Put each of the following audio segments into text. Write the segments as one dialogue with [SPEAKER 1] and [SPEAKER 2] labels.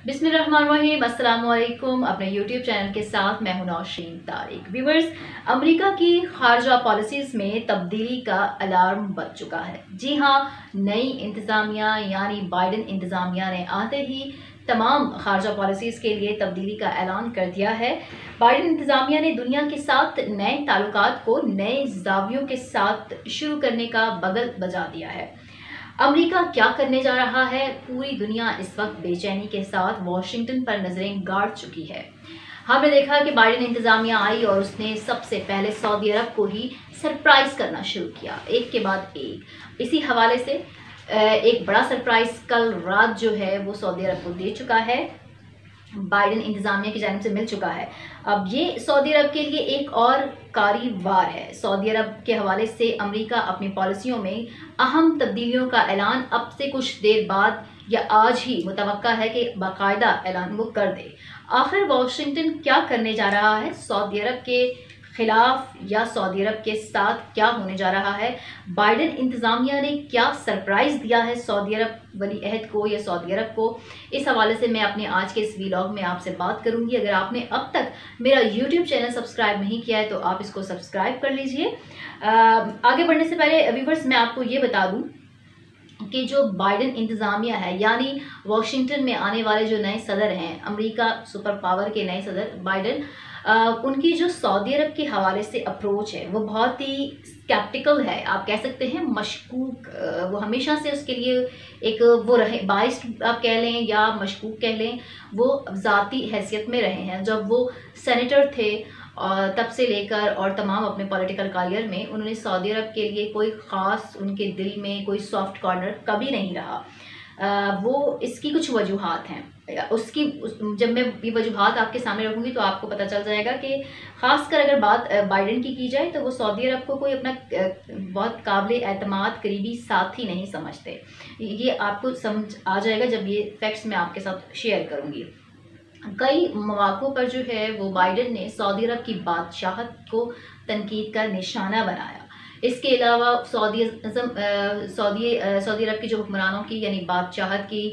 [SPEAKER 1] बिस्मिल्लाहिर्रहमानिर्रहीम, अस्सलाम वालेकुम। अपने YouTube चैनल के साथ मैं हूं नौशीन तारिक। व्यूअर्स, अमेरिका की खारजा पॉलिसीज़ में तब्दीली का अलार्म बज चुका है। जी हाँ, नई इंतज़ामिया यानी बाइडन इंतज़ामिया ने आते ही तमाम खारजा पॉलिसीज़ के लिए तब्दीली का ऐलान कर दिया है। बाइडन इंतज़ामिया ने दुनिया के साथ नए ताल्लुकात को नए ज़ावियों के साथ शुरू करने का बगल बजा दिया है। अमेरिका क्या करने जा रहा है? पूरी दुनिया इस वक्त बेचैनी के साथ वॉशिंगटन पर नजरें गाड़ चुकी है। हमने देखा कि बाइडन इंतजामिया आई और उसने सबसे पहले सऊदी अरब को ही सरप्राइज करना शुरू किया, एक के बाद एक। इसी हवाले से एक बड़ा सरप्राइज कल रात जो है वो सऊदी अरब को दे चुका है, बाइडन इंतजामिया की जानिब से मिल चुका है। अब ये सऊदी अरब के लिए एक और कारी वार है। सऊदी अरब के हवाले से अमेरिका अपनी पॉलिसियों में अहम तब्दीलियों का ऐलान अब से कुछ देर बाद या आज ही मुतवक्का है कि बाकायदा ऐलान वो कर दे। आखिर वॉशिंगटन क्या करने जा रहा है? सऊदी अरब के खिलाफ या सऊदी अरब के साथ क्या होने जा रहा है? बाइडन इंतजामिया ने क्या सरप्राइज दिया है सऊदी अरब वली अहद को या सऊदी अरब को? इस हवाले से मैं अपने आज के इस वीलॉग में आपसे बात करूंगी। अगर आपने अब तक मेरा यूट्यूब चैनल सब्सक्राइब नहीं किया है तो आप इसको सब्सक्राइब कर लीजिए। आगे बढ़ने से पहले व्यूअर्स, मैं आपको ये बता दूं कि जो बाइडन इंतज़ामिया है यानी वॉशिंगटन में आने वाले जो नए सदर हैं, अमेरिका सुपर पावर के नए सदर बाइडन, उनकी जो सऊदी अरब के हवाले से अप्रोच है वो बहुत ही स्केप्टिकल है, आप कह सकते हैं मशकूक। वो हमेशा से उसके लिए एक वो रहे, बाइस्ड आप कह लें या मशकूक कह लें, वो ज़ाती हैसियत में रहे हैं। जब वो सेनेटर थे और तब से लेकर और तमाम अपने पॉलिटिकल करियर में उन्होंने सऊदी अरब के लिए कोई ख़ास, उनके दिल में कोई सॉफ्ट कॉर्नर कभी नहीं रहा। वो इसकी कुछ वजूहात हैं। जब मैं ये वजूहात आपके सामने रखूँगी तो आपको पता चल जाएगा कि ख़ासकर अगर बात बाइडन की जाए तो वो सऊदी अरब को कोई अपना बहुत काबिल एतमाद करीबी साथी नहीं समझते। ये आपको समझ आ जाएगा जब ये फैक्ट्स मैं आपके साथ शेयर करूँगी। कई मौक़ों पर जो है वो बाइडन ने सऊदी अरब की बादशाहत को तनकीद का निशाना बनाया। इसके अलावा सऊदी अरब की जो हुक्मरानों की यानी बादशाहत की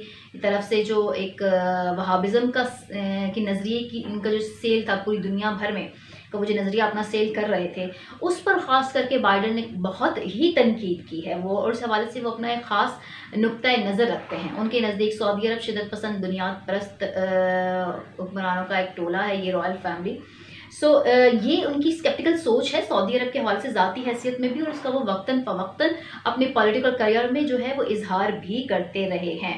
[SPEAKER 1] तरफ से जो एक वहाबिज़म का की नज़रिए की इनका जो सेल था पूरी दुनिया भर में, तो वो जो नज़रिया अपना सेल कर रहे थे उस पर ख़ास करके बाइडन ने बहुत ही तनकीद की है वो, और इस हवाले से वो अपना एक ख़ास नुक्ता नज़र रखते हैं। उनके नज़दीक सऊदी अरब शिद्दत पसंद बुनियाद परस्त हुक्मरानों का एक टोला है, ये रॉयल फैमिली। ये उनकी स्केप्टिकल सोच है सऊदी अरब के हवाले से ज़ाती हैसियत में भी, और उसका वो वक्तन फ़वक्तन अपने पॉलिटिकल करियर में जो है वो इजहार भी करते रहे हैं।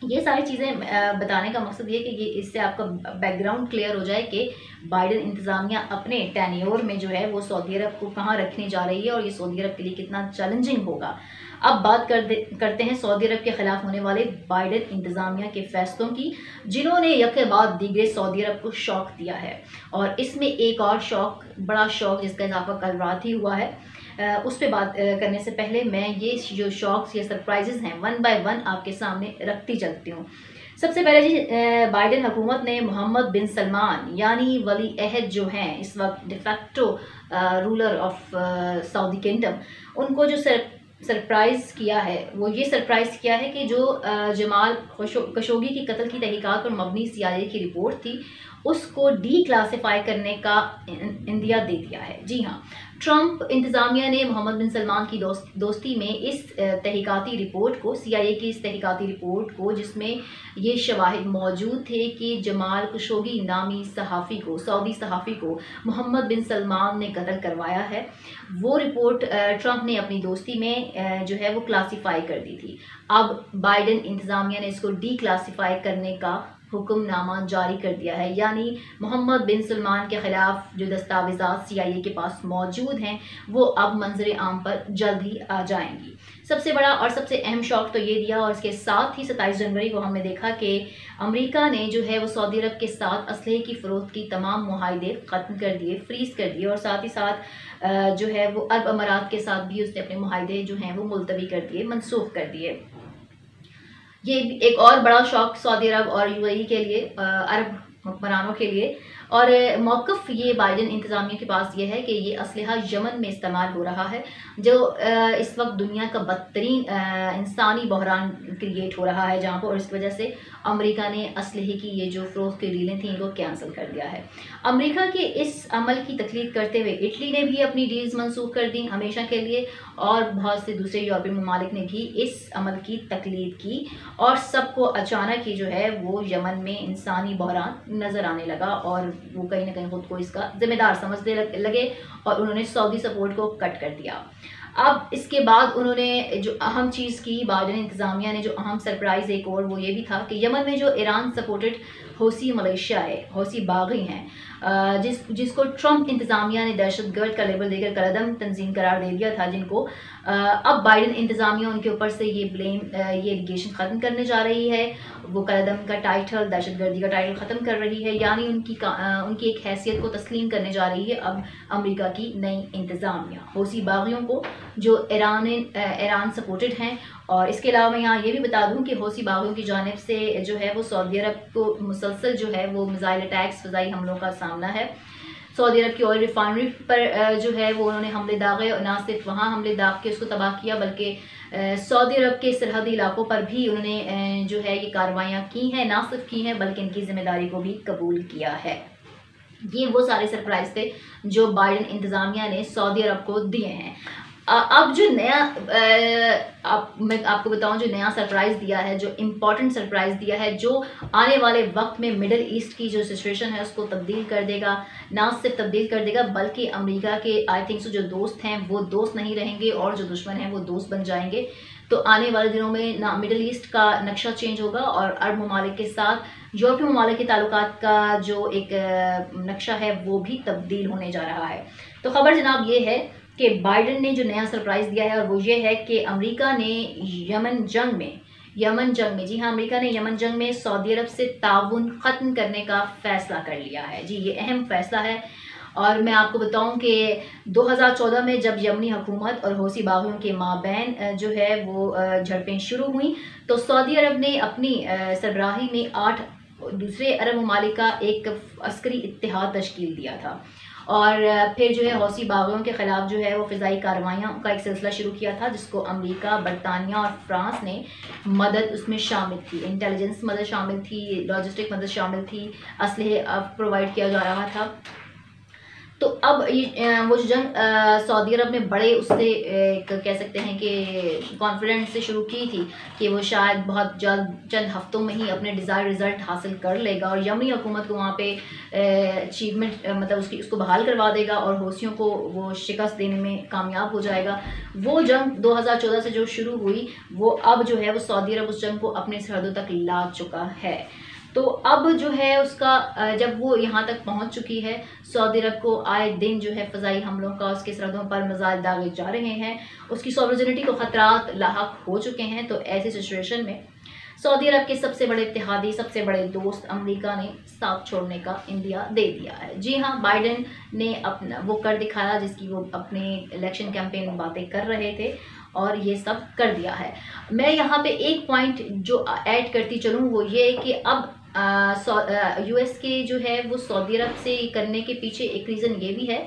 [SPEAKER 1] ये सारी चीज़ें बताने का मकसद ये कि ये इससे आपका बैकग्राउंड क्लियर हो जाए कि बाइडन इंतज़ामिया अपने टेन्योर में जो है वो सऊदी अरब को कहाँ रखने जा रही है और ये सऊदी अरब के लिए कितना चैलेंजिंग होगा। अब बात करते हैं सऊदी अरब के ख़िलाफ़ होने वाले बाइडन इंतज़ामिया के फ़ैसलों की, जिन्होंने यके बाद दीगरे सऊदी अरब को शौक दिया है। और इसमें एक और शौक, बड़ा शौक जिसका इजाफा कल रात ही हुआ है, उस पर बात करने से पहले मैं ये जो शॉक्स या सरप्राइजेज़ हैं वन बाय वन आपके सामने रखती चलती हूँ। सबसे पहले जी, बाइडन हुकूमत ने मोहम्मद बिन सलमान यानी वली अहद जो हैं इस वक्त de facto ruler of Saudi kingdom, उनको जो सरप्राइज़ किया है वो ये सरप्राइज़ किया है कि जो जमाल खशोगी की कत्ल की तहकीकात पर मबनी CIA की रिपोर्ट थी उसको डीक्लासिफाई करने का इंदिया दे दिया है। जी हाँ, ट्रंप इंतज़ामिया ने मोहम्मद बिन सलमान की दोस्ती में इस तहकीकाती रिपोर्ट को, CIA की इस तहकीकाती रिपोर्ट को, जिसमें ये शवाहिद मौजूद थे कि जमाल खशोगी नामी सहाफ़ी को, सऊदी सहाफ़ी को मोहम्मद बिन सलमान ने कत्ल करवाया है, वो रिपोर्ट ट्रंप ने अपनी दोस्ती में जो है वो क्लासीफाई कर दी थी। अब बाइडन इंतज़ामिया ने इसको डीक्लासीफाई करने का हुक्मनामा जारी कर दिया है, यानी मोहम्मद बिन सलमान के ख़िलाफ़ जो दस्तावेज़ात CIA के पास मौजूद हैं वो अब मंजर आम पर जल्द ही आ जाएंगी। सबसे बड़ा और सबसे अहम शौक तो ये दिया, और इसके साथ ही 27 जनवरी को हमने देखा कि अमेरिका ने जो है वो सऊदी अरब के साथ असलहे की फ़रोख्त की तमाम मुआहदे ख़त्म कर दिए, फ्रीज़ कर दिए, और साथ ही साथ जो है वो अरब अमारात के साथ भी उसने अपने मुआहदे जो हैं वो मुलतवी कर दिए, मनसूख कर दिए। ये एक और बड़ा शौक सऊदी अरब और UAE के लिए, अरब हुक्मरानों के लिए, और मौक़िफ़ ये बाइडन इंतज़ामिया के पास ये है कि ये असलहा यमन में इस्तेमाल हो रहा है, जो इस वक्त दुनिया का बदतरीन इंसानी बहरान क्रिएट हो रहा है जहाँ पर, और इसकी वजह से अमेरिका ने असलहे की ये जो फ़रोख्त की डीलें थी इनको कैंसिल कर दिया है। अमेरिका के इस अमल की तकलीद करते हुए इटली ने भी अपनी डील्स मनसूख कर दी हमेशा के लिए, और बहुत से दूसरे यूरोपीय ममालिक ने भी इस अमल की तकलीद की, और सबको अचानक ही जो है वो यमन में इंसानी बहरान नज़र आने लगा और वो कहीं ना कहीं खुद को इसका जिम्मेदार समझने लगे और उन्होंने सऊदी सपोर्ट को कट कर दिया। अब इसके बाद उन्होंने जो अहम चीज़ की, बाइडन इंतज़ामिया ने जो अहम सरप्राइज़ एक और वो ये भी था कि यमन में जो ईरान सपोर्टेड हौसी मलेशिया है, हौसी बागी हैं, जिसको ट्रंप इंतज़ामिया ने दहशतगर्द का लेबल देकर कलअदम तंजीम करार दे दिया था, जिनको अब बाइडन इंतज़ामिया उनके ऊपर से ये एलिगेशन ख़त्म करने जा रही है। वो कलअदम का टाइटल, दहशतगर्दी का टाइटल ख़त्म कर रही है, यानी उनकी एक हैसियत को तस्लीम करने जा रही है अब अमेरिका की नई इंतज़ामिया हौसी बागियों को, जो ईरान सपोर्टेड हैं। और इसके अलावा मैं यहाँ ये भी बता दूँ कि हौसी बागियों की जानिब से जो है वो सऊदी अरब को मुसलसल जो है वो मिसाइल अटैक्स, फ़ज़ाई हमलों का सामना है। सऊदी अरब की ऑयल रिफाइनरी पर जो है वो उन्होंने हमले दागे, और ना सिर्फ वहाँ हमले दाग के उसको तबाह किया, बल्कि सऊदी अरब के सरहदी इलाकों पर भी उन्होंने जो है ये कार्रवाइयाँ की हैं, ना सिर्फ की हैं बल्कि इनकी जिम्मेदारी को भी कबूल किया है। ये वो सारे सरप्राइज थे जो बाइडन इंतज़ामिया ने सऊदी अरब को दिए हैं। अब जो नया मैं आपको बताऊं, जो नया सरप्राइज़ दिया है, जो इम्पोर्टेंट सरप्राइज़ दिया है, जो आने वाले वक्त में मिडल ईस्ट की जो सिचुएशन है उसको तब्दील कर देगा, ना सिर्फ तब्दील कर देगा बल्कि अमेरिका के आई थिंक जो दोस्त हैं वो दोस्त नहीं रहेंगे और जो दुश्मन हैं वो दोस्त बन जाएंगे। तो आने वाले दिनों में ना मिडल ईस्ट का नक्शा चेंज होगा और अरब ममालिक के साथ यूरोपीय ममालिक के ताल्लुकात का जो एक नक्शा है वो भी तब्दील होने जा रहा है। तो ख़बर जनाब ये है कि बाइडन ने जो नया सरप्राइज़ दिया है और वो ये है कि अमेरिका ने यमन जंग में जी हाँ, अमेरिका ने यमन जंग में सऊदी अरब से ताउन ख़त्म करने का फ़ैसला कर लिया है। जी, ये अहम फ़ैसला है। और मैं आपको बताऊं कि 2014 में जब यमनी हुकूमत और हौसी बागियों के माबैन जो है वो झड़पें शुरू हुई, तो सऊदी अरब ने अपनी सरबराही में 8 दूसरे अरब ममालिक का एक अस्करी इत्तेहाद तश्कील दिया था, और फिर जो है हौसी बागियों के ख़िलाफ़ जो है वो फ़िज़ाई कार्रवाइयों का एक सिलसिला शुरू किया था, जिसको अमेरिका, बरतानिया और फ्रांस ने मदद उसमें शामिल थी, इंटेलिजेंस मदद शामिल थी, लॉजिस्टिक मदद शामिल थी, असलहे प्रोवाइड किया जा रहा था। तो अब वो जो जंग सऊदी अरब ने बड़े उससे कह सकते हैं कि कॉन्फिडेंस से शुरू की थी कि वो शायद बहुत जल्द चंद हफ्तों में ही अपने डिज़ायर रिज़ल्ट हासिल कर लेगा और यमनी हुकूमत को वहाँ पे अचीवमेंट मतलब उसको बहाल करवा देगा और हौसियों को वो शिकस्त देने में कामयाब हो जाएगा। वो जंग 2014 से जो शुरू हुई वो अब जो है वो सऊदी अरब उस जंग को अपने सरहदों तक ला चुका है। तो अब जो है उसका जब वो यहाँ तक पहुँच चुकी है, सऊदी अरब को आए दिन जो है फ़ज़ाई हमलों का उसके सरहदों पर मिसाइल दागे जा रहे हैं, उसकी सॉवरेनिटी को ख़तरात लाहक हो चुके हैं। तो ऐसी सिचुएशन में सऊदी अरब के सबसे बड़े इत्तेहादी, सबसे बड़े दोस्त अमेरिका ने साथ छोड़ने का इंदिया दे दिया है। जी हाँ, बाइडन ने अपना वो कर दिखाया जिसकी वो अपने इलेक्शन कैंपेन में बातें कर रहे थे और ये सब कर दिया है। मैं यहाँ पे एक पॉइंट जो ऐड करती चलूँ वो ये है कि अब यूएस के जो है वो सऊदी अरब से करने के पीछे एक रीज़न ये भी है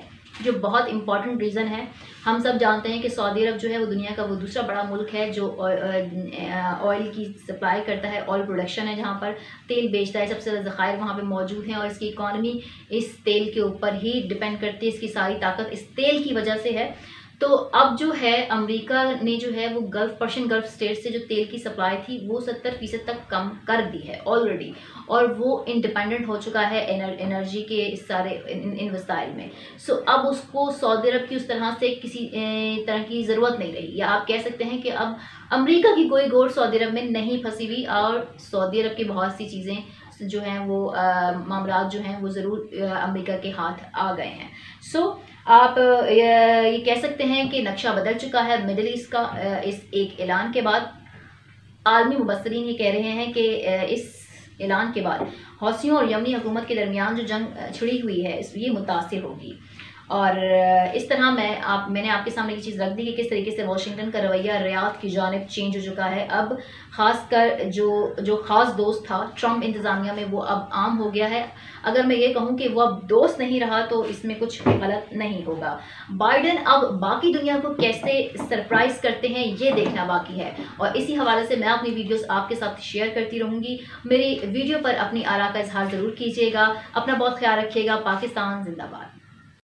[SPEAKER 1] जो बहुत इम्पॉर्टेंट रीज़न है। हम सब जानते हैं कि सऊदी अरब जो है वो दुनिया का वो दूसरा बड़ा मुल्क है जो ऑयल की सप्लाई करता है, ऑयल प्रोडक्शन है, जहाँ पर तेल बेचता है, सबसे ज़्यादा ज़खायर वहाँ पे मौजूद हैं और इसकी इकॉनमी इस तेल के ऊपर ही डिपेंड करती है, इसकी सारी ताकत इस तेल की वजह से है। तो अब जो है अमेरिका ने जो है वो पर्शियन गल्फ स्टेट से जो तेल की सप्लाई थी वो 70% तक कम कर दी है ऑलरेडी, और वो इंडिपेंडेंट हो चुका है एनर्जी के इस सारे इन वसाइल में। सो अब उसको सऊदी अरब की उस तरह से किसी तरह की ज़रूरत नहीं रही, या आप कह सकते हैं कि अब अमेरिका की कोई गोर सऊदी अरब में नहीं फंसी हुई और सऊदी अरब की बहुत सी चीज़ें जो हैं वो मामलात जो हैं वो ज़रूर अमेरिका के हाथ आ गए हैं। सो आप ये कह सकते हैं कि नक्शा बदल चुका है मिडिल ईस्ट का। इस एक ऐलान के बाद आलमी मुबस्सरीन ये कह रहे हैं कि इस ऐलान के बाद हौसियों और यमनी हुकूमत के दरमियान जो जंग छिड़ी हुई है ये मुतासिर होगी और इस तरह मैंने आपके सामने ये चीज़ रख दी कि किस तरीके से वाशिंगटन का रवैया रियाद की जानिब चेंज हो चुका है। अब ख़ासकर जो ख़ास दोस्त था ट्रंप इंतज़ामिया में, वो अब आम हो गया है। अगर मैं ये कहूँ कि वो अब दोस्त नहीं रहा तो इसमें कुछ गलत नहीं होगा। बाइडेन अब बाकी दुनिया को कैसे सरप्राइज़ करते हैं ये देखना बाकी है, और इसी हवाले से मैं अपनी वीडियोस आपके साथ शेयर करती रहूँगी। मेरी वीडियो पर अपनी आरा का इजहार ज़रूर कीजिएगा। अपना बहुत ख्याल रखिएगा। पाकिस्तान जिंदाबाद।